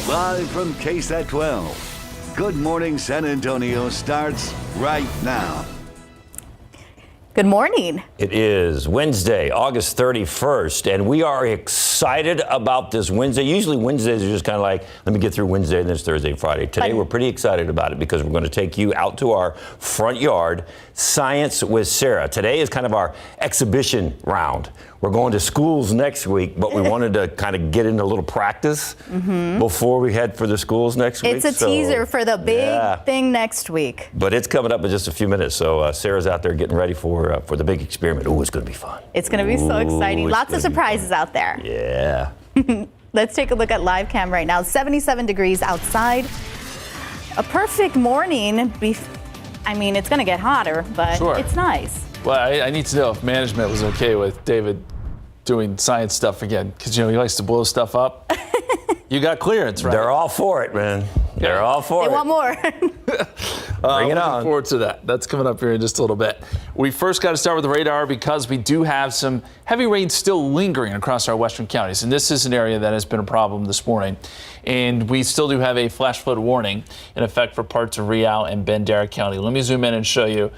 Live from KSAT 12. Good Morning San Antonio starts right now. Good morning. It is Wednesday, August 31st, and we are excited about this Wednesday. Usually Wednesdays are just kind of like, let me get through Wednesday and then it's Thursday and Friday. Today we're pretty excited about it because we're going to take you out to our front yard, Science with Sarah. Today is kind of our exhibition round. We're going to schools next week, but we wanted to kind of get into a little practice before we head for the schools next week. It's a teaser for the big thing next week. But it's coming up in just a few minutes, so Sarah's out there getting ready for the big experiment. Oh, it's going to be fun. It's going to be so exciting. Lots of surprises out there. Yeah. Let's take a look at live cam right now. 77 degrees outside. A perfect morning. I mean, it's going to get hotter, but it's nice. Well, I need to know if management was okay with David doing science stuff again, because, you know, he likes to blow stuff up. You got clearance, right? They're all for it, man. They're all for it. They want more. Bring it on. Looking forward to that. That's coming up here in just a little bit. We first got to start with the radar because we do have some heavy rain still lingering across our western counties. And this is an area that has been a problem this morning. And we still do have a flash flood warning in effect for parts of Rial and Bandera County. Let me zoom in and show you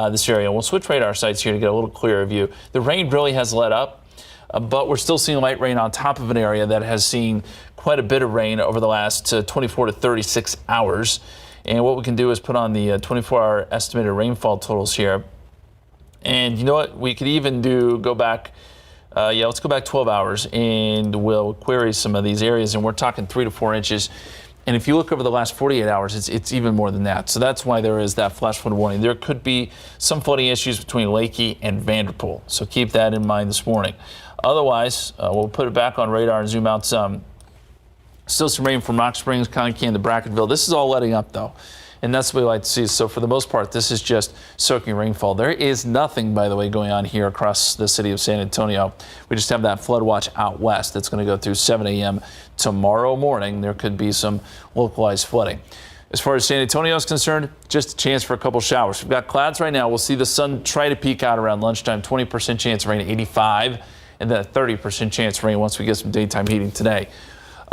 this area. We'll switch radar sites here to get a little clearer view. The rain really has let up. But we're still seeing light rain on top of an area that has seen quite a bit of rain over the last 24 to 36 hours. And what we can do is put on the 24-hour estimated rainfall totals here. And you know what? We could even go back. Let's go back 12 hours and we'll query some of these areas. And we're talking 3 to 4 inches. And if you look over the last 48 hours, it's even more than that. So that's why there is that flash flood warning. There could be some flooding issues between Lakey and Vanderpool. So keep that in mind this morning. Otherwise, we'll put it back on radar and zoom out some. Still some rain from Rock Springs, Concan to Brackenville. This is all letting up, though, and that's what we like to see. So for the most part, this is just soaking rainfall. There is nothing, by the way, going on here across the city of San Antonio. We just have that flood watch out west that's going to go through 7 a.m. tomorrow morning. There could be some localized flooding. As far as San Antonio is concerned, just a chance for a couple showers. We've got clouds right now. We'll see the sun try to peek out around lunchtime. 20% chance of rain, 85, and then a 30% chance of rain once we get some daytime heating today.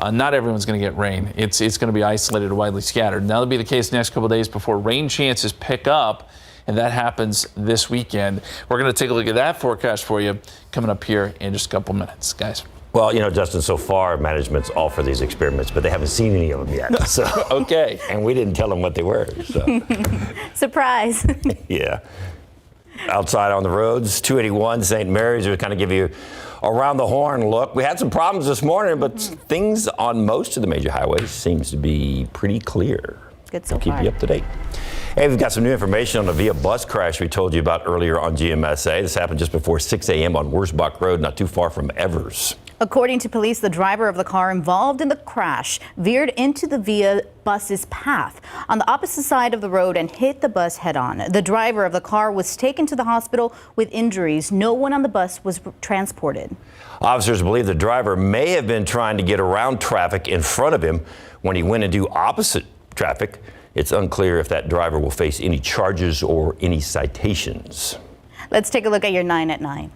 Not everyone's going to get rain. It's going to be isolated and widely scattered. Now, that'll be the case the next couple of days before rain chances pick up, and that happens this weekend. We're going to take a look at that forecast for you coming up here in just a couple minutes, guys. Well, you know, Justin, so far management's all for these experiments, but they haven't seen any of them yet. So okay, and we didn't tell them what they were. So. Surprise. Yeah. Outside on the roads, 281 St. Mary's, we kind of give you around the horn look. We had some problems this morning, but things on most of the major highways seems to be pretty clear. Good so we'll keep far. you up to date. Hey, we've got some new information on the Via bus crash we told you about earlier on GMSA. This happened just before 6 a.m. on Wurzbach Road, not too far from Evers. According to police, the driver of the car involved in the crash veered into the Via bus's path on the opposite side of the road and hit the bus head-on. The driver of the car was taken to the hospital with injuries. No one on the bus was transported. Officers believe the driver may have been trying to get around traffic in front of him when he went into opposite traffic. It's unclear if that driver will face any charges or any citations. Let's take a look at your 9 at 9.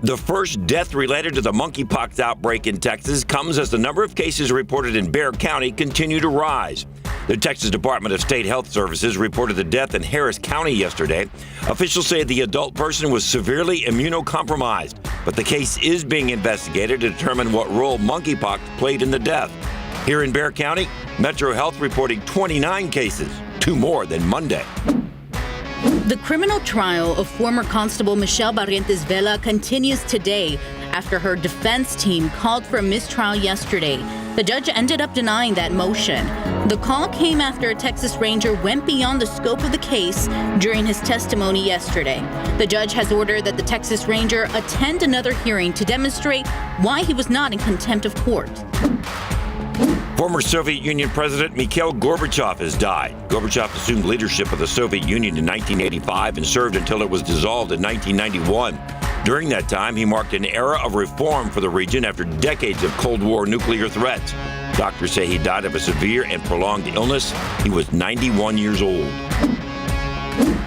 The first death related to the monkeypox outbreak in Texas comes as the number of cases reported in Bexar County continue to rise. The Texas Department of State Health Services reported the death in Harris County yesterday. Officials say the adult person was severely immunocompromised, but the case is being investigated to determine what role monkeypox played in the death. Here in Bexar County, Metro Health reporting 29 cases, 2 more than Monday. The criminal trial of former Constable Michelle Barrientos Vela continues today after her defense team called for a mistrial yesterday. The judge ended up denying that motion. The call came after a Texas Ranger went beyond the scope of the case during his testimony yesterday. The judge has ordered that the Texas Ranger attend another hearing to demonstrate why he was not in contempt of court. Former Soviet Union President Mikhail Gorbachev has died. Gorbachev assumed leadership of the Soviet Union in 1985 and served until it was dissolved in 1991. During that time, he marked an era of reform for the region after decades of Cold War nuclear threats. Doctors say he died of a severe and prolonged illness. He was 91 years old.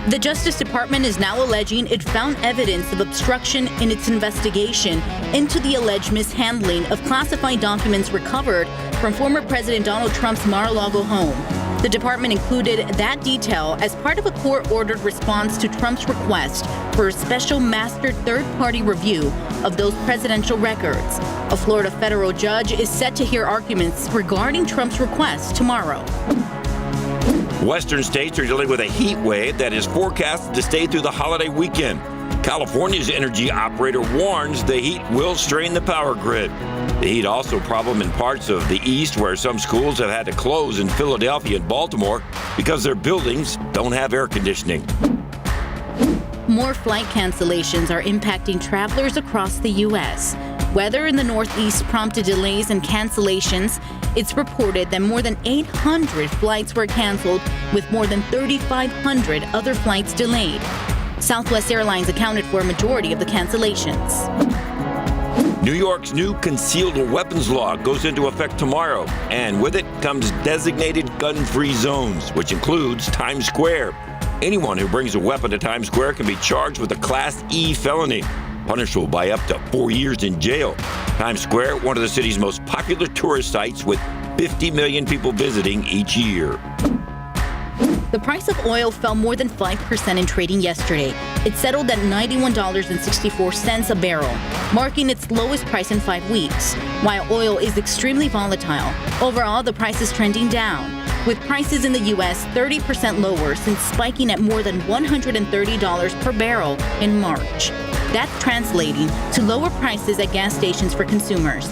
The Justice Department is now alleging it found evidence of obstruction in its investigation into the alleged mishandling of classified documents recovered from former President Donald Trump's Mar-a-Lago home. The department included that detail as part of a court-ordered response to Trump's request for a special mastered third-party review of those presidential records. A Florida federal judge is set to hear arguments regarding Trump's request tomorrow. Western states are dealing with a heat wave that is forecasted to stay through the holiday weekend. California's energy operator warns the heat will strain the power grid. The heat also a problem in parts of the east where some schools have had to close in Philadelphia and Baltimore because their buildings don't have air conditioning. More flight cancellations are impacting travelers across the U.S. Weather in the Northeast prompted delays and cancellations. It's reported that more than 800 flights were canceled, with more than 3,500 other flights delayed. Southwest Airlines accounted for a majority of the cancellations. New York's new concealed weapons law goes into effect tomorrow, and with it comes designated gun-free zones, which includes Times Square. Anyone who brings a weapon to Times Square can be charged with a Class E felony, punishable by up to 4 years in jail. Times Square, one of the city's most popular tourist sites with 50 million people visiting each year. The price of oil fell more than 5% in trading yesterday. It settled at $91.64 a barrel, marking its lowest price in 5 weeks. While oil is extremely volatile, overall the price is trending down, with prices in the U.S. 30% lower since spiking at more than $130 per barrel in March. That's translating to lower prices at gas stations for consumers.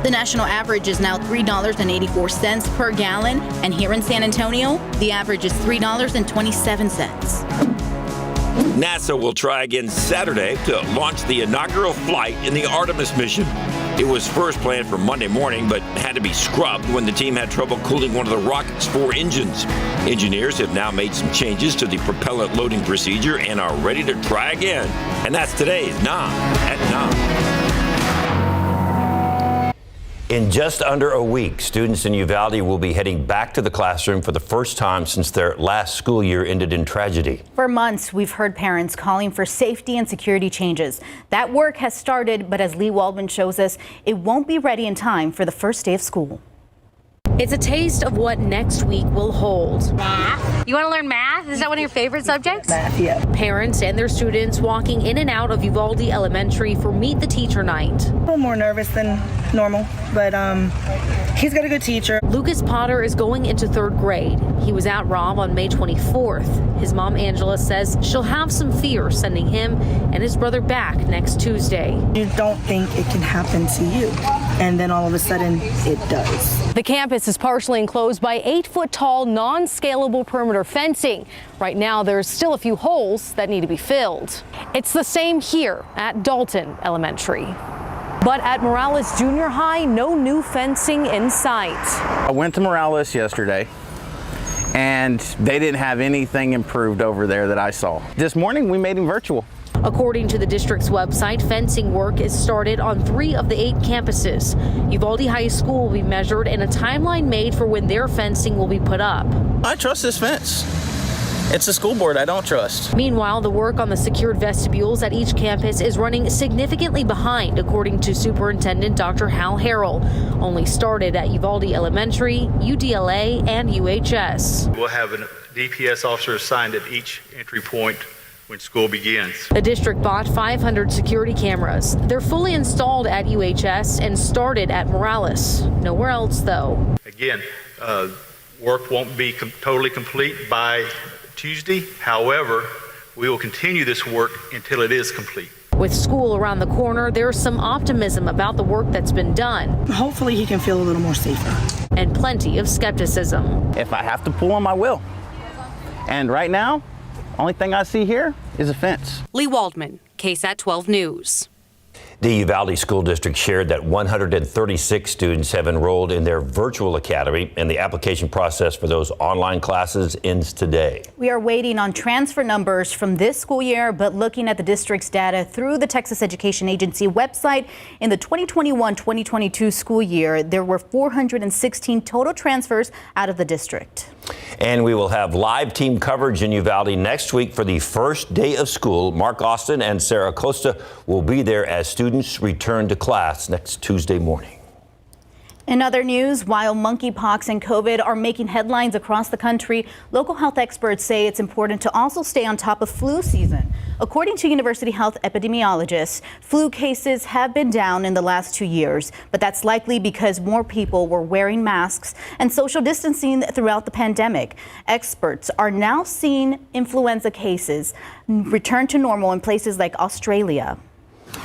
The national average is now $3.84 per gallon, and here in San Antonio, the average is $3.27. NASA will try again Saturday to launch the inaugural flight in the Artemis mission. It was first planned for Monday morning, but had to be scrubbed when the team had trouble cooling one of the rocket's 4 engines. Engineers have now made some changes to the propellant loading procedure and are ready to try again. And that's today's Nom at Nom. In just under a week, students in Uvalde will be heading back to the classroom for the first time since their last school year ended in tragedy. For months, we've heard parents calling for safety and security changes. That work has started, but as Lee Waldman shows us, it won't be ready in time for the first day of school. It's a taste of what next week will hold. Math? You want to learn math? Is that one of your favorite subjects? Math, yeah. Parents and their students walking in and out of Uvalde Elementary for Meet the Teacher Night. A little more nervous than normal, but he's got a good teacher. Lucas Potter is going into 3rd grade. He was at ROM on May 24th. His mom, Angela, says she'll have some fear sending him and his brother back next Tuesday. You don't think it can happen to you, and then all of a sudden it does. The campus is partially enclosed by 8-foot-tall, non-scalable perimeter fencing. Right now, there's still a few holes that need to be filled. It's the same here at Dalton Elementary. But at Morales Junior High, no new fencing in sight. I went to Morales yesterday, and they didn't have anything improved over there that I saw. This morning, we made them virtual. According to the district's website, fencing work is started on 3 of the 8 campuses. Uvalde High School will be measured and a timeline made for when their fencing will be put up. I trust this fence. It's the school board I don't trust. Meanwhile, the work on the secured vestibules at each campus is running significantly behind, according to Superintendent Dr. Hal Harrell. Only started at Uvalde Elementary, UDLA, and UHS. We'll have a DPS officer assigned at each entry point when school begins. The district bought 500 security cameras. They're fully installed at UHS and started at Morales. Nowhere else, though. Again, work won't be totally complete by Tuesday. However, we will continue this work until it is complete. With school around the corner, there's some optimism about the work that's been done. Hopefully he can feel a little more safer. And plenty of skepticism. If I have to pull him, I will. And right now, only thing I see here is a fence. Lee Waldman, KSAT 12 News. The Uvalde School District shared that 136 students have enrolled in their virtual academy, and the application process for those online classes ends today. We are waiting on transfer numbers from this school year, but looking at the district's data through the Texas Education Agency website, in the 2021-2022 school year, there were 416 total transfers out of the district. And we will have live team coverage in Uvalde next week for the first day of school. Mark Austin and Sarah Costa will be there as students return to class next Tuesday morning. In other news, while monkeypox and COVID are making headlines across the country, local health experts say it's important to also stay on top of flu season. According to university health epidemiologists, flu cases have been down in the last 2 years, but that's likely because more people were wearing masks and social distancing throughout the pandemic. Experts are now seeing influenza cases return to normal in places like Australia.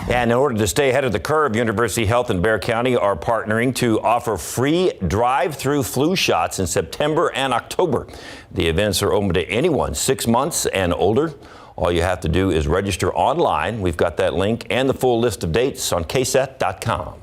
And in order to stay ahead of the curve, University Health and Bexar County are partnering to offer free drive-through flu shots in September and October. The events are open to anyone 6 months and older. All you have to do is register online. We've got that link and the full list of dates on KSAT.com.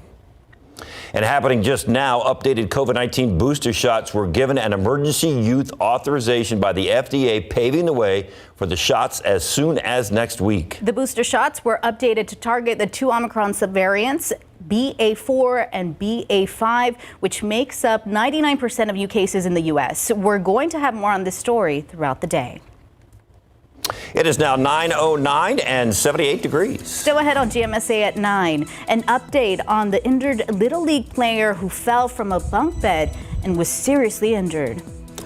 And happening just now, updated COVID-19 booster shots were given an emergency use authorization by the FDA, paving the way for the shots as soon as next week. The booster shots were updated to target the 2 Omicron subvariants, BA4 and BA5, which makes up 99% of new cases in the U.S. We're going to have more on this story throughout the day. It is now 9:09 and 78 degrees. Still ahead on GMSA at 9. An update on the injured Little League player who fell from a bunk bed and was seriously injured.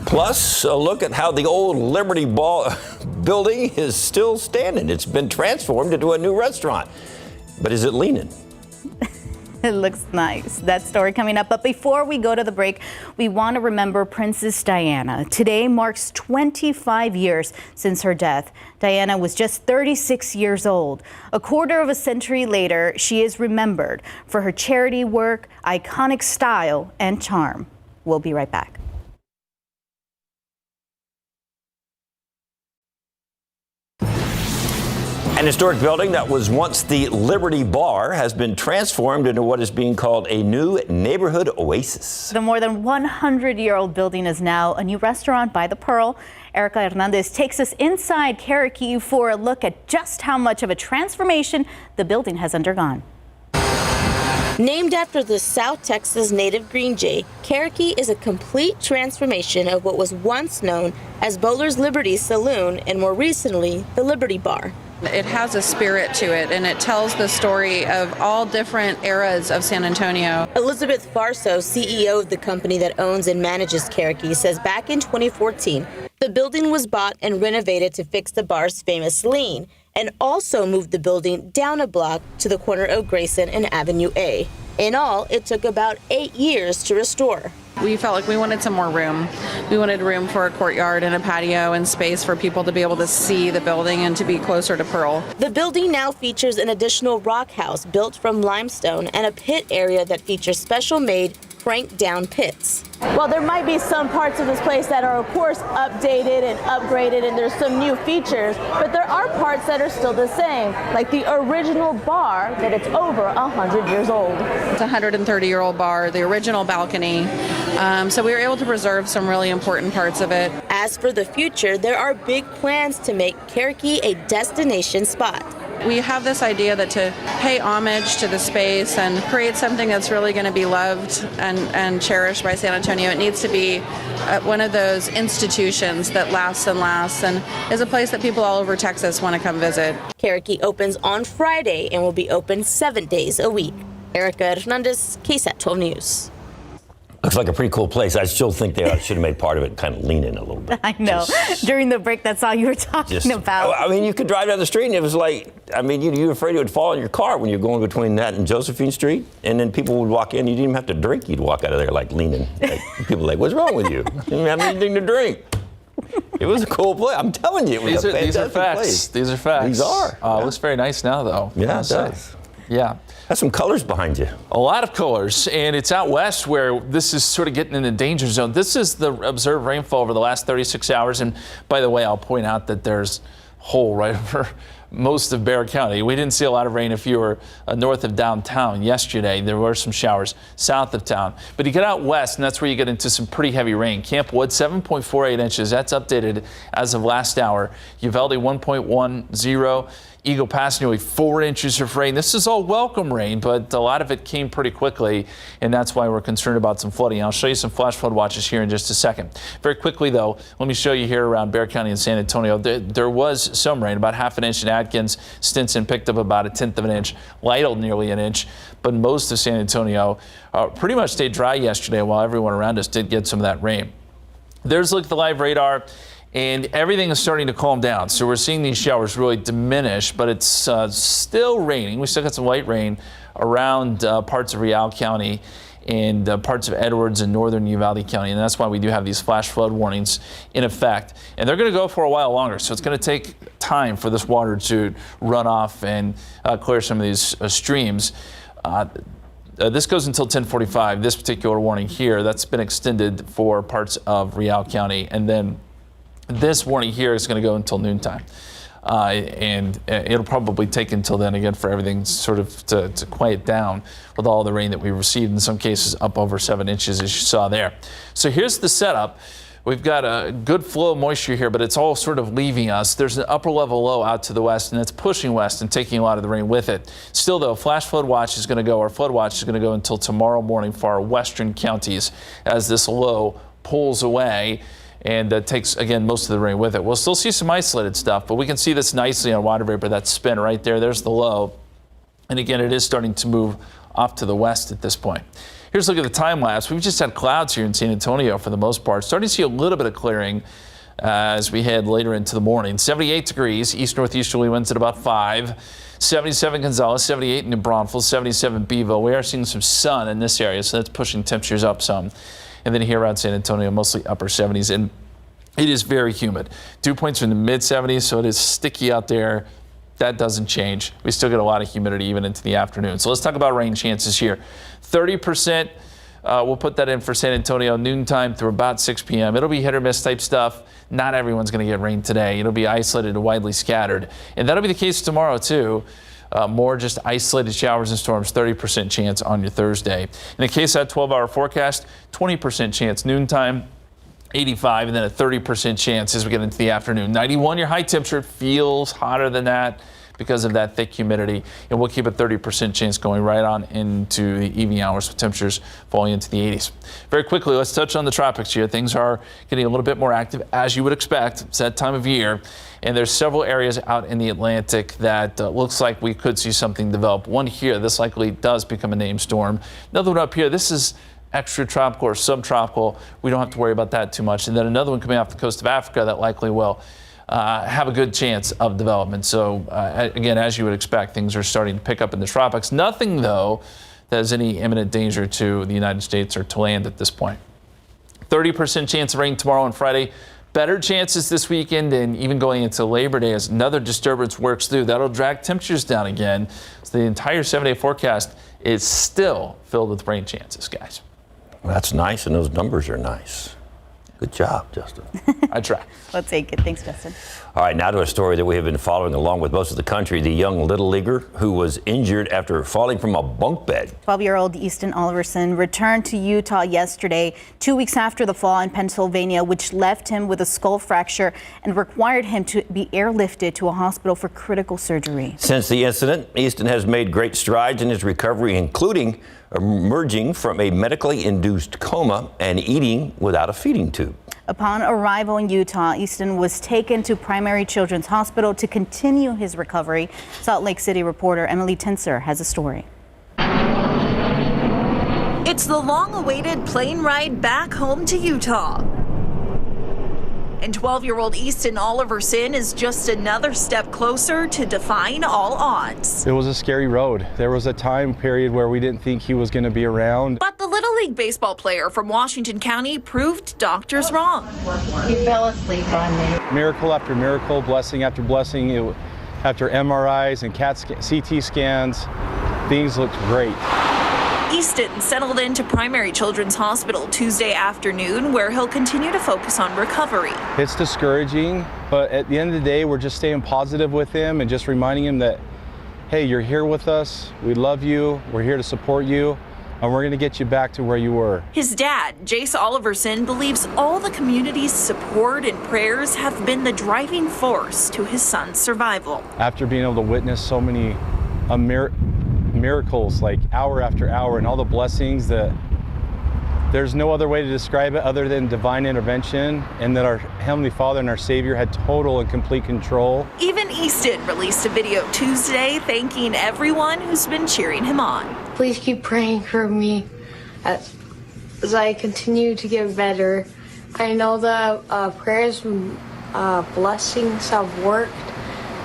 Plus, a look at how the old Liberty Ball building is still standing. It's been transformed into a new restaurant. But is it leaning? It looks nice. That story coming up. But before we go to the break, we want to remember Princess Diana. Today marks 25 years since her death. Diana was just 36 years old. A quarter of a century later, she is remembered for her charity work, iconic style, and charm. We'll be right back. An historic building that was once the Liberty Bar has been transformed into what is being called a new neighborhood oasis. The more than 100-year-old building is now a new restaurant by the Pearl. Erica Hernandez takes us inside Cherokee for a look at just how much of a transformation the building has undergone. Named after the South Texas native green jay, Cherokee is a complete transformation of what was once known as Bowler's Liberty Saloon and more recently, the Liberty Bar. It has a spirit to it, and it tells the story of all different eras of San Antonio. Elizabeth Farso, CEO of the company that owns and manages Cherokee, says back in 2014, the building was bought and renovated to fix the bar's famous lean, and also moved the building down a block to the corner of Grayson and Avenue A. In all, it took about 8 years to restore. We felt like we wanted some more room. We wanted room for a courtyard and a patio and space for people to be able to see the building and to be closer to Pearl. The building now features an additional rock house built from limestone and a pit area that features special-made crank-down pits. Well, there might be some parts of this place that are, of course, updated and upgraded, and there's some new features, but there are parts that are still the same, like the original bar that it's over 100 years old. It's a 130-year-old bar, the original balcony, so we were able to preserve some really important parts of it. As for the future, there are big plans to make Cherokee a destination spot. We have this idea that to pay homage to the space and create something that's really going to be loved and cherished by San Antonio, it needs to be one of those institutions that lasts and lasts and is a place that people all over Texas want to come visit. Cherokee opens on Friday and will be open 7 days a week. Erica Hernandez, KSAT 12 News. Looks like a pretty cool place. I still think they should have made part of it kind of lean in a little bit. I know. During the break, that's all you were talking about. I mean, you could drive down the street and it was like, I mean, you were afraid it would fall in your car when you're going between that and Josephine Street. And then people would walk in. You didn't even have to drink. You'd walk out of there like leaning. Like, people were like, what's wrong with you? You didn't have anything to drink. It was a cool place. I'm telling you, it was a fantastic place. These are facts. These are. It looks very nice now, though. Yeah, it does. Yeah. That's some colors behind you. A lot of colors, and it's out west where this is sort of getting in the danger zone. This is the observed rainfall over the last 36 hours, and by the way, I'll point out that there's a hole right over most of Bexar County. We didn't see a lot of rain if you were north of downtown yesterday. There were some showers south of town. But you get out west, and that's where you get into some pretty heavy rain. Camp Wood, 7.48 inches. That's updated as of last hour. Uvalde, 1.10. Eagle Pass, nearly 4 inches of rain. This is all welcome rain, but a lot of it came pretty quickly, and that's why we're concerned about some flooding. I'll show you some flash flood watches here in just a second. Very quickly, though, let me show you here around Bexar County and San Antonio. There was some rain, about ½ an inch in Atkins. Stinson picked up about 1/10 of an inch. Lytle nearly an inch, but most of San Antonio pretty much stayed dry yesterday, while everyone around us did get some of that rain. There's a look at the live radar, and everything is starting to calm down. So we're seeing these showers really diminish, but it's still raining. We still got some light rain around parts of Real County and parts of Edwards and northern Uvalde County, and that's why we do have these flash flood warnings in effect. And they're going to go for a while longer, so it's going to take time for this water to run off and clear some of these streams. This goes until 10:45. This particular warning here, that's been extended for parts of Real County, and then this warning here is going to go until noontime. And it'll probably take until then again for everything sort of to quiet down with all the rain that we received, in some cases up over 7 inches, as you saw there. So here's the setup. We've got a good flow of moisture here, but it's all sort of leaving us. There's an upper level low out to the west, and it's pushing west and taking a lot of the rain with it. Still, though, flash flood watch is going to go, or flood watch is going to go until tomorrow morning for our western counties as this low pulls away and takes, again, most of the rain with it. We'll still see some isolated stuff, but we can see this nicely on water vapor, that spin right there. There's the low. And again, it is starting to move off to the west at this point. Here's a look at the time lapse. We've just had clouds here in San Antonio for the most part. Starting to see a little bit of clearing as we head later into the morning. 78 degrees, east-northeasterly winds at about 5. 77 Gonzales, 78 in New Braunfels, 77 Bevo. We are seeing some sun in this area, so that's pushing temperatures up some. And then here around San Antonio, mostly upper 70s. And it is very humid. Dew points are in the mid-70s, so it is sticky out there. That doesn't change. We still get a lot of humidity even into the afternoon. So let's talk about rain chances here. 30%, we'll put that in for San Antonio, noontime through about 6 p.m. It'll be hit or miss type stuff. Not everyone's going to get rain today. It'll be isolated and widely scattered. And that'll be the case tomorrow, too. More just isolated showers and storms, 30% chance on your Thursday. In the KSAT 12-hour forecast, 20% chance noontime, 85, and then a 30% chance as we get into the afternoon. 91, your high temperature feels hotter than that because of that thick humidity, and we'll keep a 30% chance going right on into the evening hours with temperatures falling into the 80s. Very quickly, let's touch on the tropics here. Things are getting a little bit more active, as you would expect. It's that time of year, and there's several areas out in the Atlantic that looks like we could see something develop. One here, this likely does become a named storm. Another one up here, this is extratropical or subtropical. We don't have to worry about that too much. And then another one coming off the coast of Africa that likely will have a good chance of development. So again, as you would expect, things are starting to pick up in the tropics. Nothing, though, that has any imminent danger to the United States or to land at this point. 30% chance of rain tomorrow and Friday. Better chances this weekend and even going into Labor Day as another disturbance works through. That'll drag temperatures down again. So the entire 7-day forecast is still filled with rain chances, guys. Well, that's nice, and those numbers are nice. Good job, Justin. I try. We'll take it. Thanks, Justin. All right, now to a story that we have been following along with most of the country. The young little leaguer who was injured after falling from a bunk bed. 12-year-old Easton Oliverson returned to Utah yesterday, 2 weeks after the fall in Pennsylvania, which left him with a skull fracture and required him to be airlifted to a hospital for critical surgery. Since the incident, Easton has made great strides in his recovery, including emerging from a medically induced coma and eating without a feeding tube. Upon arrival in Utah, Easton was taken to Primary Children's Hospital to continue his recovery. Salt Lake City reporter Emily Tinser has a story. It's the long-awaited plane ride back home to Utah. And 12-year-old Easton Oliverson is just another step closer to defying all odds. It was a scary road. There was a time period where we didn't think he was going to be around. But the Little League baseball player from Washington County proved doctors wrong. He fell asleep on me. Miracle after miracle, blessing after blessing. After MRIs and CT scans, things looked great. Easton settled into Primary Children's Hospital Tuesday afternoon, where he'll continue to focus on recovery. It's discouraging, but at the end of the day, we're just staying positive with him and just reminding him that, hey, you're here with us. We love you. We're here to support you. and we're going to get you back to where you were. His dad, Jace Oliverson, believes all the community's support and prayers have been the driving force to his son's survival. After being able to witness so many miracles, like hour after hour, and all the blessings that there's no other way to describe it other than divine intervention, and that our Heavenly Father and our Savior had total and complete control. Even Easton released a video Tuesday thanking everyone who's been cheering him on. Please keep praying for me as I continue to get better. I know that prayers and blessings have worked,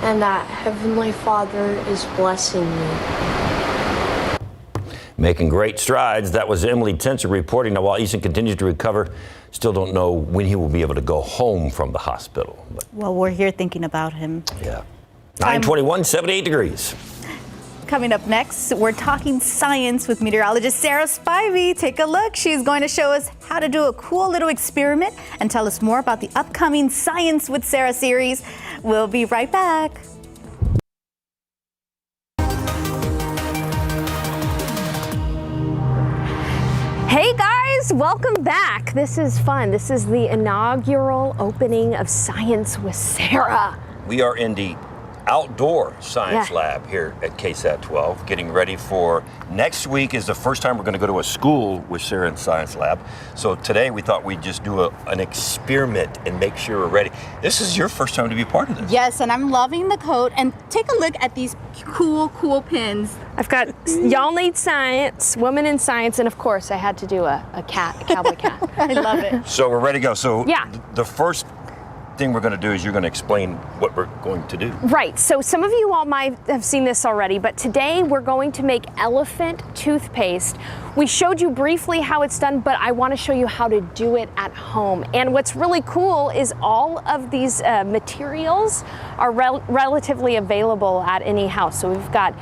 and that Heavenly Father is blessing me. Making great strides. That was Emily Tenser reporting. Now, while Easton continues to recover, still don't know when he will be able to go home from the hospital. But, well, we're here thinking about him. yeah. 921, 78 degrees. Coming up next, we're talking science with meteorologist Sarah Spivey. Take a look. She's going to show us how to do a cool little experiment and tell us more about the upcoming Science with Sarah series. We'll be right back. Hey guys, welcome back. This is fun. This is the inaugural opening of Science with Sarah. We are in the outdoor science lab here at KSAT 12, getting ready for next week. Is the first time we're going to go to a school with Sarah in science lab. So today we thought we'd just do an experiment and make sure we're ready. This is your first time to be part of this. Yes, and I'm loving the coat. And take a look at these cool pins. I've got Y'all Need Science, Women in Science, and of course I had to do a cowboy cat. I love it. So we're ready to go. So yeah. The first thing we're going to do is you're going to explain what we're going to do. Right, so some of you all might have seen this already, but today we're going to make elephant toothpaste. We showed you briefly how it's done, but I want to show you how to do it at home. And what's really cool is all of these materials are relatively available at any house. So we've got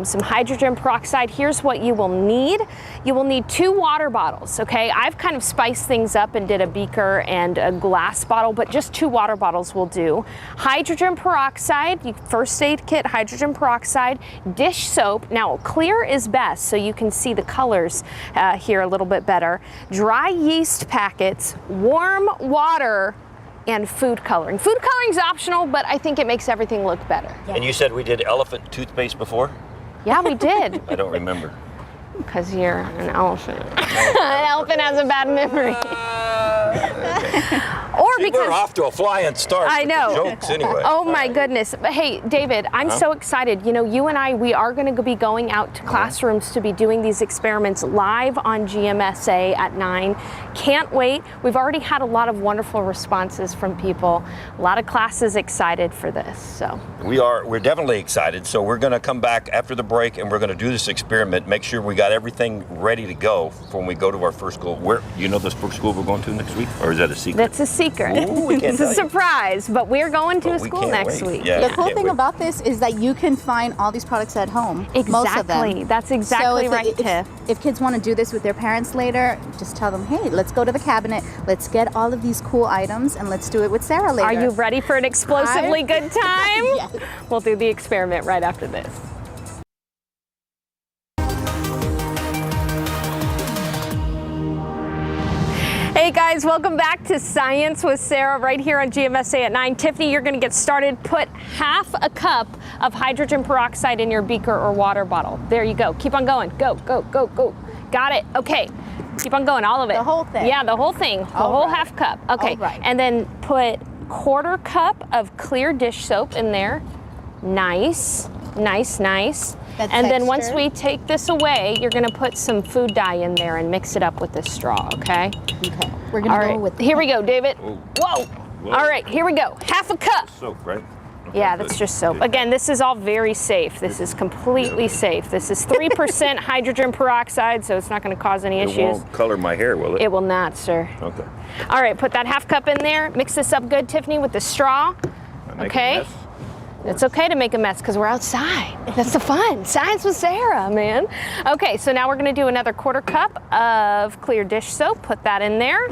some hydrogen peroxide. Here's what you will need. You will need 2 water bottles, okay? I've kind of spiced things up and did a beaker and a glass bottle, but just 2 water bottles will do. Hydrogen peroxide, first aid kit, hydrogen peroxide, dish soap. Now clear is best so you can see the colors here a little bit better. Dry yeast packets, warm water, and food coloring. Food coloring is optional, but I think it makes everything look better. And you said we did elephant toothpaste before? Yeah, we did. I don't remember. Because you're an elephant. An elephant has a bad memory. Or See, because we're off to a flying start. I know. With the jokes anyway. Oh my goodness. But hey, David, I'm so excited. You know, you and I, we are going to be going out to classrooms to be doing these experiments live on GMSA at 9. Can't wait. We've already had a lot of wonderful responses from people. A lot of classes excited for this. So we're definitely excited. So we're going to come back after the break and we're going to do this experiment. Make sure we got everything ready to go when we go to our first school. Where you know this first school we're going to next week, or is that a secret? That's a secret. Ooh, it's a surprise, but we're going to a school next week. Yeah, the cool thing about this is that you can find all these products at home. Exactly. Most of them. That's exactly right, Tiff. If kids want to do this with their parents later, just tell them, hey, let's go to the cabinet, let's get all of these cool items, and let's do it with Sarah later. Are you ready for an explosively good time? Yes. We'll do the experiment right after this. Hey guys, welcome back to Science with Sarah right here on GMSA at 9. Tiffany, you're going to get started. Put half a cup of hydrogen peroxide in your beaker or water bottle. There you go. Keep on going. Go, go, go, go. Got it. Okay. Keep on going. All of it. The whole thing? Yeah, the whole thing. The whole half cup. Okay. And then put quarter cup of clear dish soap in there. Nice, nice, nice. And then once we take this away, you're going to put some food dye in there and mix it up with this straw, okay? Okay. We're going to go with Here we go, David. Whoa. All right, here we go. Half a cup. Soap, right? Okay, yeah, that's just soap. Again, this is all very safe. This is completely safe. This is 3% hydrogen peroxide, so it's not going to cause any issues. It won't color my hair, will it? It will not, sir. Okay. All right, put that half cup in there. Mix this up good, Tiffany, with the straw. Okay. It's okay to make a mess because we're outside. That's the fun. Science with Sarah, man. Okay, so now we're going to do another quarter cup of clear dish soap. Put that in there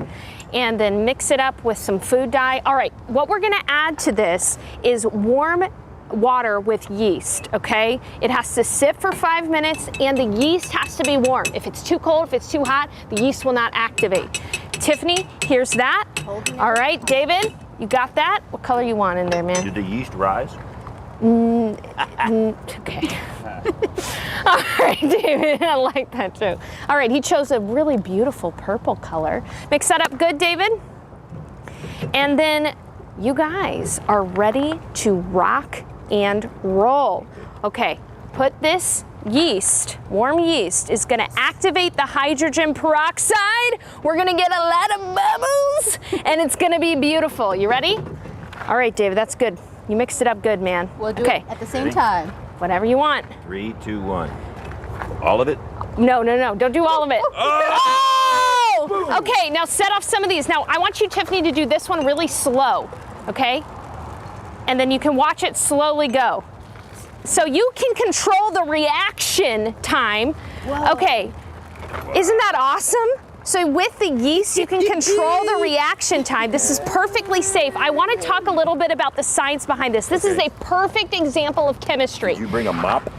and then mix it up with some food dye. All right, what we're going to add to this is warm water with yeast, okay? It has to sit for 5 minutes and the yeast has to be warm. If it's too cold, if it's too hot, the yeast will not activate. Tiffany, here's that. All right, David, you got that? What color you want in there, man? Did the yeast rise? Okay. All right, David, I like that too. All right, he chose a really beautiful purple color. Mix that up good, David. And then you guys are ready to rock and roll. Okay, put this yeast, warm yeast, is gonna activate the hydrogen peroxide. We're gonna get a lot of bubbles and it's gonna be beautiful. You ready? All right, David, that's good. You mixed it up good, man. We'll do it at the same time. Whatever you want. 3, 2, 1. All of it? No, don't do all of it. Oh! Okay, now set off some of these. Now, I want you, Tiffany, to do this one really slow, okay? And then you can watch it slowly go. So you can control the reaction time. Whoa. Okay, isn't that awesome? So with the yeast, you can control the reaction time. This is perfectly safe. I want to talk a little bit about the science behind this. This is a perfect example of chemistry. Did you bring a mop?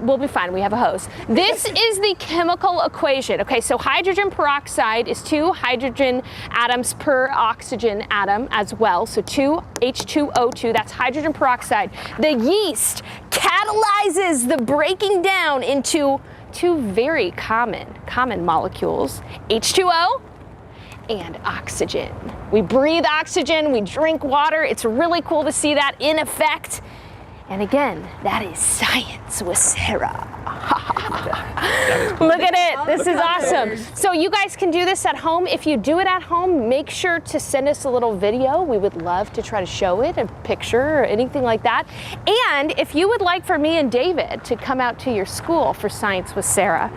We'll be fine, we have a hose. This is the chemical equation. Okay, so hydrogen peroxide is 2 hydrogen atoms per oxygen atom as well. So 2 H2O2, that's hydrogen peroxide. The yeast catalyzes the breaking down into 2 very common molecules, H2O and oxygen. We breathe oxygen, we drink water. It's really cool to see that in effect. And again, that is science with Sarah. Look at it, this is awesome. So you guys can do this at home. If you do it at home, make sure to send us a little video. We would love to try to show it, a picture or anything like that. And if you would like for me and David to come out to your school for Science with Sarah,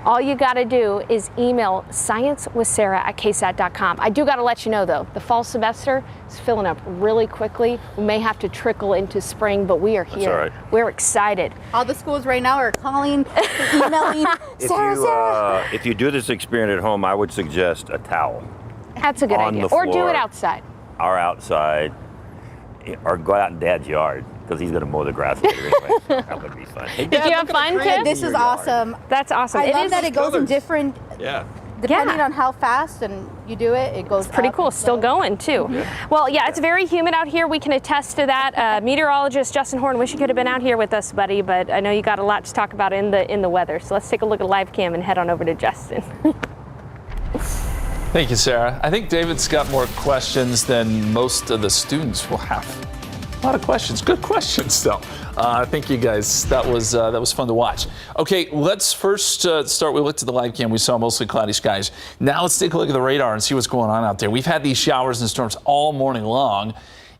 all you gotta do is email sciencewithsarah@ksat.com. I do gotta let you know though, the fall semester is filling up really quickly. We may have to trickle into spring, but we are here. That's all right. We're excited. All the schools right now are calling, emailing, Sarah. If you do this experiment at home, I would suggest a towel. That's a good idea. Or do it outside. Or outside, or go out in Dad's yard, because he's going to mow the grass later anyway. So that would be fun. Hey, Did you have fun, Tim? This is awesome. That's awesome. I love that it goes in different, depending Yeah. on how fast and you do it, it goes Pretty up cool, and still slow. going too. Well, yeah, it's very humid out here. We can attest to that. Meteorologist Justin Horn, wish you could have been out here with us, buddy, but I know you got a lot to talk about in the weather. So let's take a look at live cam and head on over to Justin. Thank you, Sarah. I think David's got more questions than most of the students will have. A lot of questions, good questions though. Thank you guys, that was fun to watch. Okay, let's first start, we looked at the live cam, we saw mostly cloudy skies. Now let's take a look at the radar and see what's going on out there. We've had these showers and storms all morning long,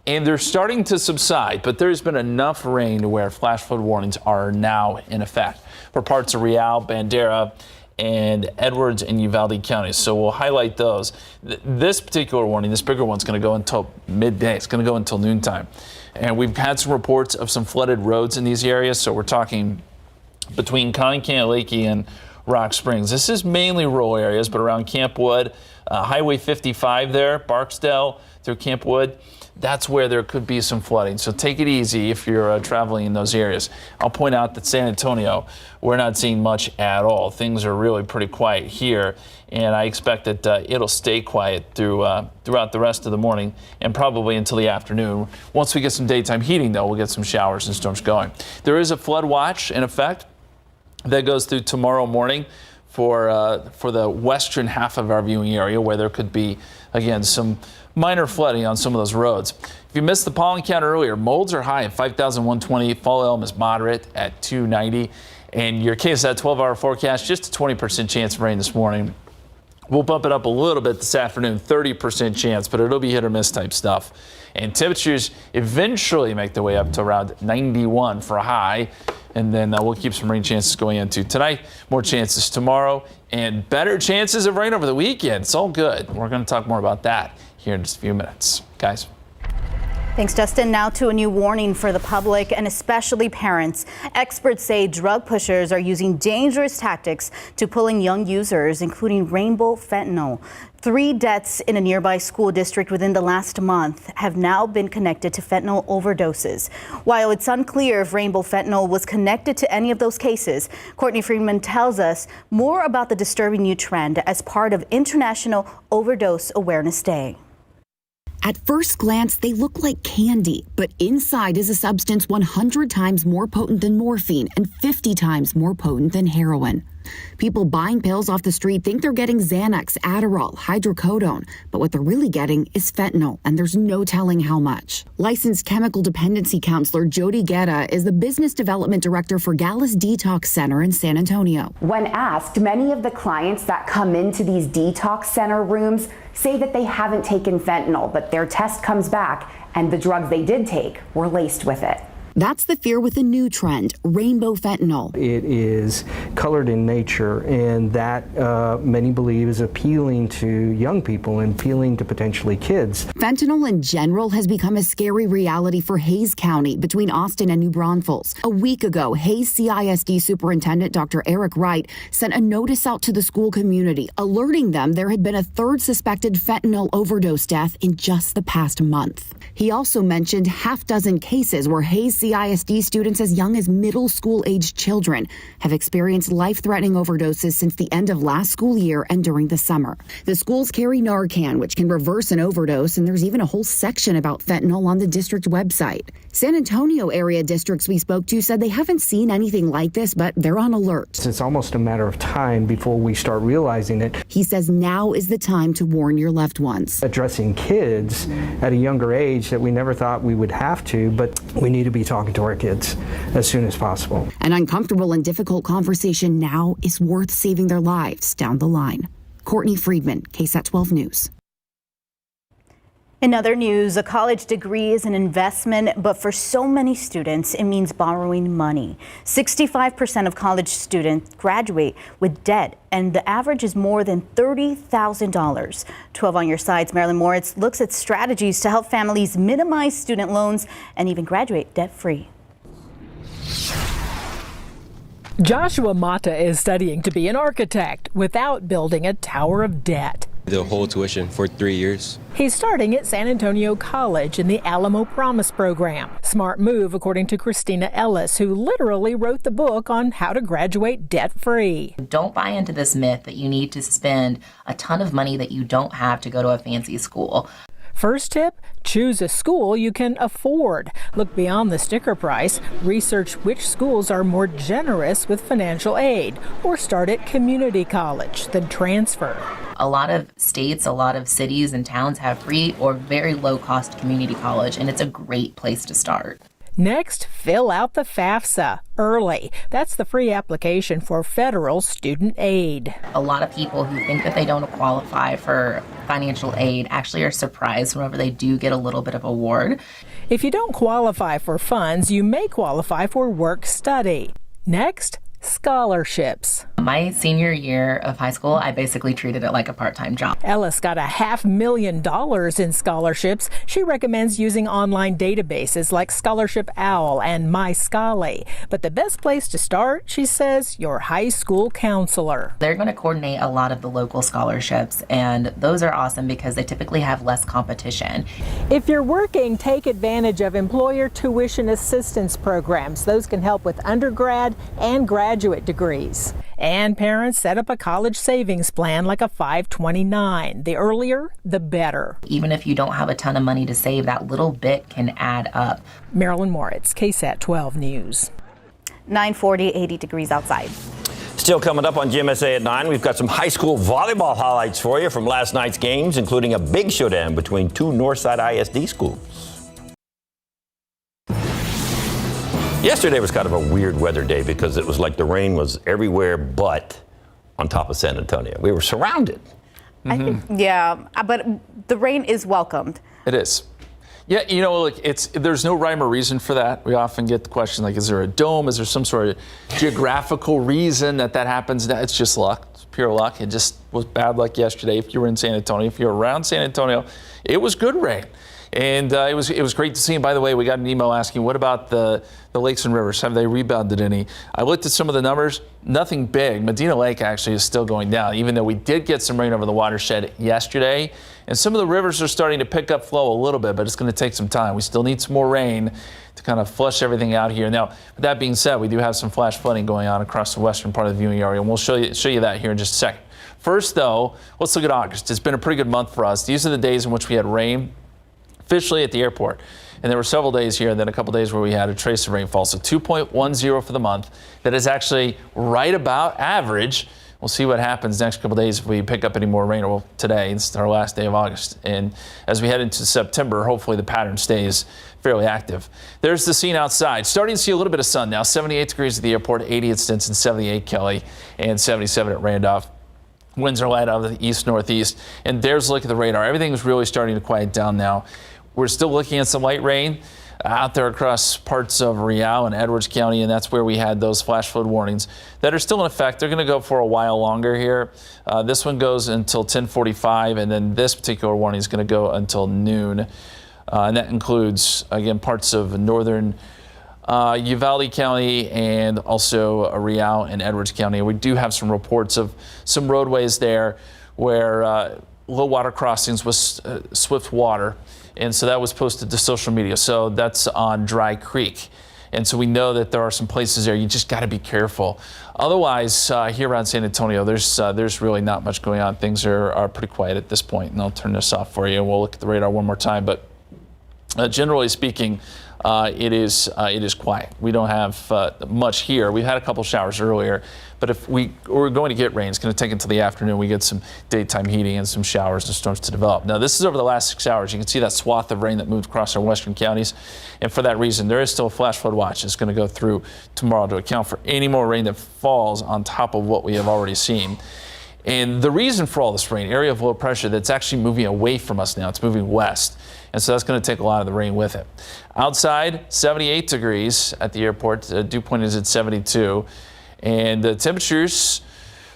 and they're starting to subside, but there's been enough rain to where flash flood warnings are now in effect for parts of Real, Bandera, and Edwards and Uvalde counties. So we'll highlight those. This particular warning, this bigger one's going to go until midday. It's going to go until noontime. And we've had some reports of some flooded roads in these areas. So we're talking between Concan-Lakey and Rock Springs. This is mainly rural areas, but around Camp Wood, Highway 55 there, Barksdale through Camp Wood, that's where there could be some flooding. So take it easy if you're traveling in those areas. I'll point out that San Antonio, we're not seeing much at all. Things are really pretty quiet here, and I expect that it'll stay quiet throughout the rest of the morning and probably until the afternoon. Once we get some daytime heating, though, we'll get some showers and storms going. There is a flood watch in effect that goes through tomorrow morning for the western half of our viewing area, where there could be, again, some minor flooding on some of those roads. If you missed the pollen count earlier, molds are high at 5,120, fall elm is moderate at 290, and your KSAT 12-hour forecast, just a 20% chance of rain this morning. We'll bump it up a little bit this afternoon, 30% chance, but it'll be hit or miss type stuff. And temperatures eventually make their way up to around 91 for a high, and then we'll keep some rain chances going into tonight, more chances tomorrow, and better chances of rain over the weekend. It's all good. We're going to talk more about that here in just a few minutes. Guys. Thanks, Justin. Now to a new warning for the public and especially parents. Experts say drug pushers are using dangerous tactics to pull in young users, including Rainbow fentanyl. 3 deaths in a nearby school district within the last month have now been connected to fentanyl overdoses. While it's unclear if Rainbow fentanyl was connected to any of those cases, Courtney Friedman tells us more about the disturbing new trend as part of International Overdose Awareness Day. At first glance, they look like candy, but inside is a substance 100 times more potent than morphine and 50 times more potent than heroin. People buying pills off the street think they're getting Xanax, Adderall, hydrocodone, but what they're really getting is fentanyl, and there's no telling how much. Licensed chemical dependency counselor Jody Guerra is the business development director for Gallus Detox Center in San Antonio. When asked, many of the clients that come into these detox center rooms say that they haven't taken fentanyl, but their test comes back and the drugs they did take were laced with it. That's the fear with a new trend, Rainbow fentanyl. It is colored in nature, and that many believe is appealing to young people and appealing to potentially kids. Fentanyl in general has become a scary reality for Hays County between Austin and New Braunfels. A week ago, Hays CISD Superintendent Dr. Eric Wright sent a notice out to the school community, alerting them there had been a 3rd suspected fentanyl overdose death in just the past month. He also mentioned half dozen cases where Hays CISD students as young as middle school-aged children have experienced life-threatening overdoses since the end of last school year and during the summer. The schools carry Narcan, which can reverse an overdose, and there's even a whole section about fentanyl on the district website. San Antonio area districts we spoke to said they haven't seen anything like this, but they're on alert. It's almost a matter of time before we start realizing it. He says now is the time to warn your loved ones. Addressing kids at a younger age that we never thought we would have to, but we need to be talking to our kids as soon as possible. An uncomfortable and difficult conversation now is worth saving their lives down the line. Courtney Friedman, KSAT 12 News. In other news, a college degree is an investment, but for so many students, it means borrowing money. 65% of college students graduate with debt, and the average is more than $30,000. 12 on your side's Marilyn Moritz looks at strategies to help families minimize student loans and even graduate debt-free. Joshua Mata is studying to be an architect without building a tower of debt. The whole tuition for 3 years. He's starting at San Antonio College in the Alamo Promise program. Smart move, according to Christina Ellis, who literally wrote the book on how to graduate debt-free. Don't buy into this myth that you need to spend a ton of money that you don't have to go to a fancy school. First tip, choose a school you can afford. Look beyond the sticker price. Research which schools are more generous with financial aid, or start at community college, then transfer. A lot of states, a lot of cities and towns have free or very low-cost community college, and it's a great place to start. Next, fill out the FAFSA early. That's the free application for federal student aid. A lot of people who think that they don't qualify for financial aid actually are surprised whenever they do get a little bit of award. If you don't qualify for funds, you may qualify for work study. Next, scholarships. My senior year of high school, I basically treated it like a part-time job. Ellis got $500,000 in scholarships. She recommends using online databases like Scholarship Owl and MyScholly. But the best place to start, she says, your high school counselor. They're going to coordinate a lot of the local scholarships, and those are awesome because they typically have less competition. If you're working, take advantage of employer tuition assistance programs. Those can help with undergrad and graduate degrees. And parents, set up a college savings plan like a 529. The earlier, the better. Even if you don't have a ton of money to save, that little bit can add up. Marilyn Moritz, KSAT 12 News. 9:40, 80 degrees outside. Still coming up on GMSA at 9, we've got some high school volleyball highlights for you from last night's games, including a big showdown between 2 Northside ISD schools. Yesterday was kind of a weird weather day because it was like the rain was everywhere but on top of San Antonio. We were surrounded. I think, yeah, but the rain is welcomed. It is. Yeah, you know, like there's no rhyme or reason for that. We often get the question like, is there a dome? Is there some sort of geographical reason that happens? It's just luck. It's pure luck. It just was bad luck yesterday. If you were in San Antonio, if you were around San Antonio, it was good rain. And it was great to see him. By the way, we got an email asking, what about the lakes and rivers? Have they rebounded any? I looked at some of the numbers. Nothing big. Medina Lake actually is still going down, even though we did get some rain over the watershed yesterday. And some of the rivers are starting to pick up flow a little bit, but it's going to take some time. We still need some more rain to kind of flush everything out here. Now, with that being said, we do have some flash flooding going on across the western part of the viewing area, and we'll show you that here in just a second. First, though, let's look at August. It's been a pretty good month for us. These are the days in which we had rain officially at the airport. And there were several days here and then a couple days where we had a trace of rainfall. So 2.10 for the month. That is actually right about average. We'll see what happens next couple days if we pick up any more rain. Well, today, it's our last day of August. And as we head into September, hopefully the pattern stays fairly active. There's the scene outside. Starting to see a little bit of sun now. 78 degrees at the airport, 80 at Stinson, 78 Kelly, and 77 at Randolph. Winds are light out of the east-northeast. And there's a look at the radar. Everything is really starting to quiet down now. We're still looking at some light rain out there across parts of Real and Edwards County, and that's where we had those flash flood warnings that are still in effect. They're going to go for a while longer here. This one goes until 10:45, and then this particular warning is going to go until noon. And that includes, again, parts of northern Uvalde County and also Real and Edwards County. We do have some reports of some roadways there where low water crossings with swift water. And so that was posted to social media. So that's on Dry Creek. And so we know that there are some places there. You just got to be careful. Otherwise, here around San Antonio, there's really not much going on. Things are pretty quiet at this point. And I'll turn this off for you. And we'll look at the radar one more time. But generally speaking, it is quiet. We don't have much here. We've had a couple showers earlier, but if we're going to get rain, it's going to take until the afternoon. We get some daytime heating and some showers and storms to develop. Now, this is over the last 6 hours. You can see that swath of rain that moved across our western counties, and for that reason, there is still a flash flood watch that's going to go through tomorrow to account for any more rain that falls on top of what we have already seen. And the reason for all this rain, area of low pressure that's actually moving away from us now. It's moving west. And so that's going to take a lot of the rain with it. Outside, 78 degrees at the airport. Dew point is at 72. And the temperatures,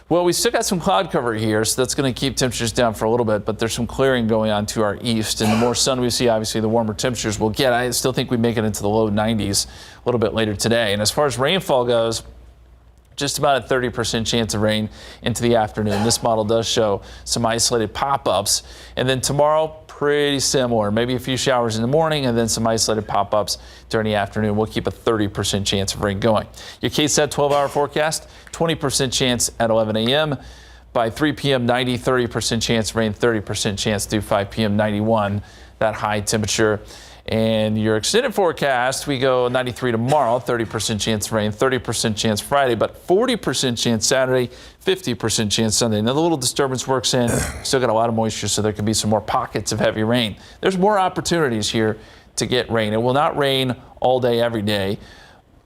well, we still got some cloud cover here, so that's going to keep temperatures down for a little bit. But there's some clearing going on to our east. And the more sun we see, obviously, the warmer temperatures we'll get. I still think we make it into the low 90s a little bit later today. And as far as rainfall goes, just about a 30% chance of rain into the afternoon. This model does show some isolated pop-ups. And then tomorrow, pretty similar. Maybe a few showers in the morning and then some isolated pop-ups during the afternoon. We'll keep a 30% chance of rain going. Your KSAT 12-hour forecast, 20% chance at 11 a.m. By 3 p.m., 30% chance of rain, 30% chance through 5 p.m., 91, that high temperature. And your extended forecast, we go 93 tomorrow, 30% chance of rain, 30% chance Friday, but 40% chance Saturday, 50% chance Sunday. Another little disturbance works in. Still got a lot of moisture, so there can be some more pockets of heavy rain. There's more opportunities here to get rain. It will not rain all day, every day,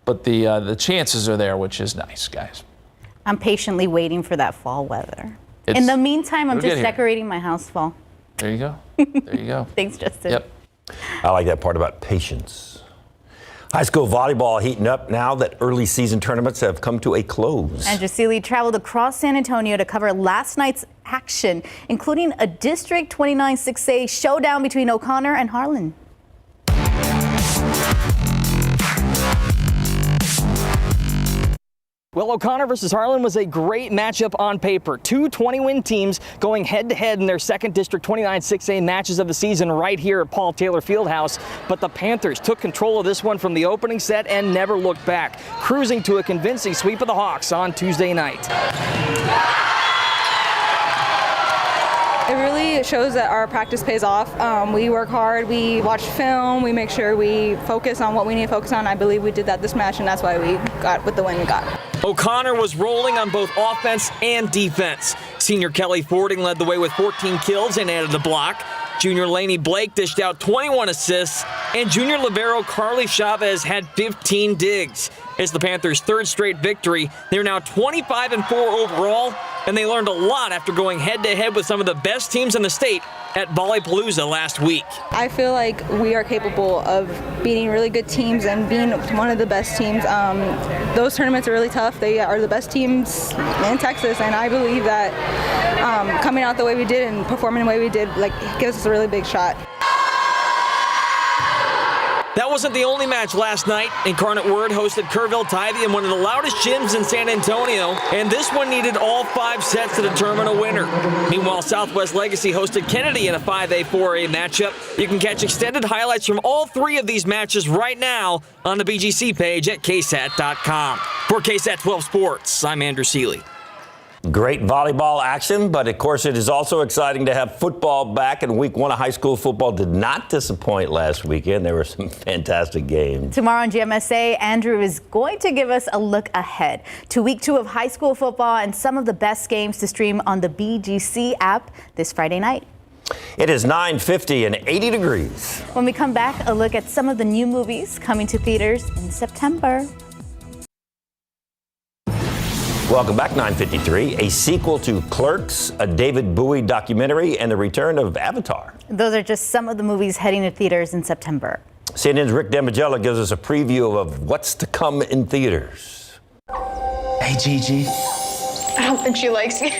but the chances are there, which is nice, guys. I'm patiently waiting for that fall weather. In the meantime, I'm just decorating my house fall. There you go. There you go. Thanks, Justin. Yep. I like that part about patience. High school volleyball heating up now that early season tournaments have come to a close. And Jasili traveled across San Antonio to cover last night's action, including a District 29 6A showdown between O'Connor and Harlan. Well, O'Connor versus Harlan was a great matchup on paper. Two 20-win teams going head-to-head in their second District 29 6A matches of the season right here at Paul Taylor Fieldhouse. But the Panthers took control of this one from the opening set and never looked back, cruising to a convincing sweep of the Hawks on Tuesday night. It really shows that our practice pays off. We work hard, we watch film, we make sure we focus on what we need to focus on. I believe we did that this match, and that's why we got with the win we got. O'Connor was rolling on both offense and defense. Senior Kelly Fording led the way with 14 kills and added a block. Junior Laney Blake dished out 21 assists, and junior libero Carly Chavez had 15 digs. It's the Panthers' third straight victory. They're now 25-4 overall, and they learned a lot after going head-to-head with some of the best teams in the state at Volleypalooza last week. I feel like we are capable of beating really good teams and being one of the best teams. Those tournaments are really tough. They are the best teams in Texas, and I believe that coming out the way we did and performing the way we did gives us a really big shot. That wasn't the only match last night. Incarnate Word hosted Kerrville Tivy in one of the loudest gyms in San Antonio, and this one needed all 5 sets to determine a winner. Meanwhile, Southwest Legacy hosted Kennedy in a 5A, 4A matchup. You can catch extended highlights from all 3 of these matches right now on the BGC page at KSAT.com. For KSAT 12 Sports, I'm Andrew Seeley. Great volleyball action, but of course it is also exciting to have football back, and week 1 of high school football did not disappoint last weekend. There were some fantastic games. Tomorrow on GMSA, Andrew is going to give us a look ahead to week 2 of high school football and some of the best games to stream on the BGC app this Friday night. It is 9:50 and 80 degrees. When we come back, a look at some of the new movies coming to theaters in September. Welcome back, 9:53. A sequel to Clerks, a David Bowie documentary, and the return of Avatar. Those are just some of the movies heading to theaters in September. CNN's Rick Damigella gives us a preview of what's to come in theaters. Hey, Gigi. I don't think she likes you.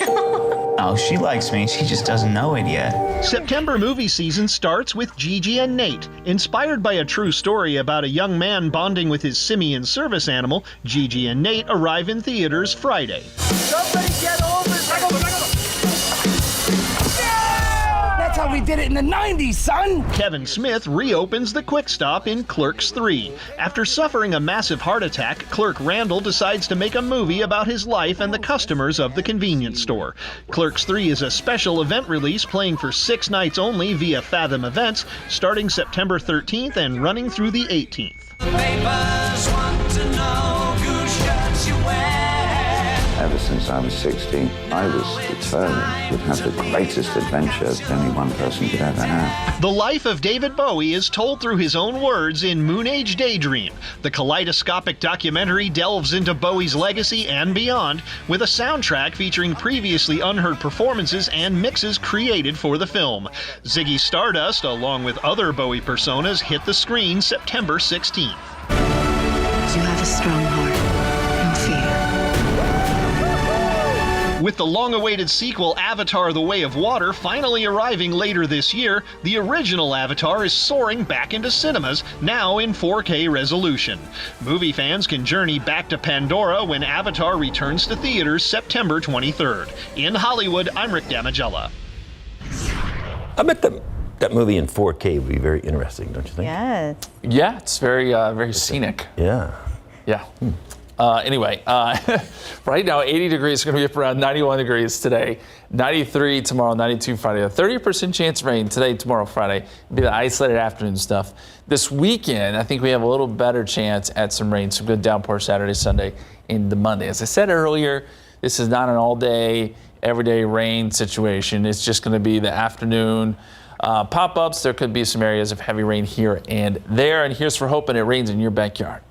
Oh, she likes me. She just doesn't know it yet. September movie season starts with Gigi and Nate. Inspired by a true story about a young man bonding with his simian service animal, Gigi and Nate arrive in theaters Friday. Somebody get over it. That's how we did it in the 90s, son! Kevin Smith reopens the Quick Stop in Clerks III. After suffering a massive heart attack, Clerk Randall decides to make a movie about his life and the customers of the convenience store. Clerks III is a special event release playing for 6 nights only via Fathom Events, starting September 13th and running through the 18th. The papers want to know whose shirts you wear. Ever since I was 16, I was determined to have the greatest adventure any one person could ever have. The life of David Bowie is told through his own words in Moon Age Daydream. The kaleidoscopic documentary delves into Bowie's legacy and beyond, with a soundtrack featuring previously unheard performances and mixes created for the film. Ziggy Stardust, along with other Bowie personas, hit the screen September 16th. You have a strong heart, no fear. With the long-awaited sequel Avatar: The Way of Water finally arriving later this year, the original Avatar is soaring back into cinemas, now in 4K resolution. Movie fans can journey back to Pandora when Avatar returns to theaters September 23rd. In Hollywood, I'm Rick Damigella. I bet that movie in 4K would be very interesting, don't you think? Yes. Yeah, it's very scenic. Yeah. Yeah. Anyway, right now 80 degrees, going to be up around 91 degrees today, 93 tomorrow, 92 Friday, a 30% chance of rain today, tomorrow, Friday. It'll be the isolated afternoon stuff. This weekend, I think we have a little better chance at some rain, some good downpour Saturday, Sunday, into Monday. As I said earlier, this is not an all-day, everyday rain situation. It's just going to be the afternoon pop-ups. There could be some areas of heavy rain here and there, and here's for hoping it rains in your backyard.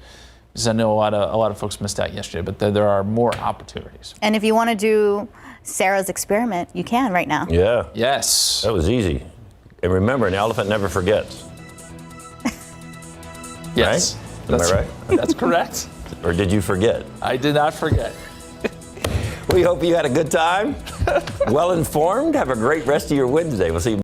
Because I know a lot of folks missed out yesterday, but there are more opportunities. And if you want to do Sarah's experiment, you can right now. Yeah. Yes. That was easy. And remember, an elephant never forgets. Yes. Right? Am I right? That's correct. Or did you forget? I did not forget. We hope you had a good time, well informed. Have a great rest of your Wednesday. We'll see you.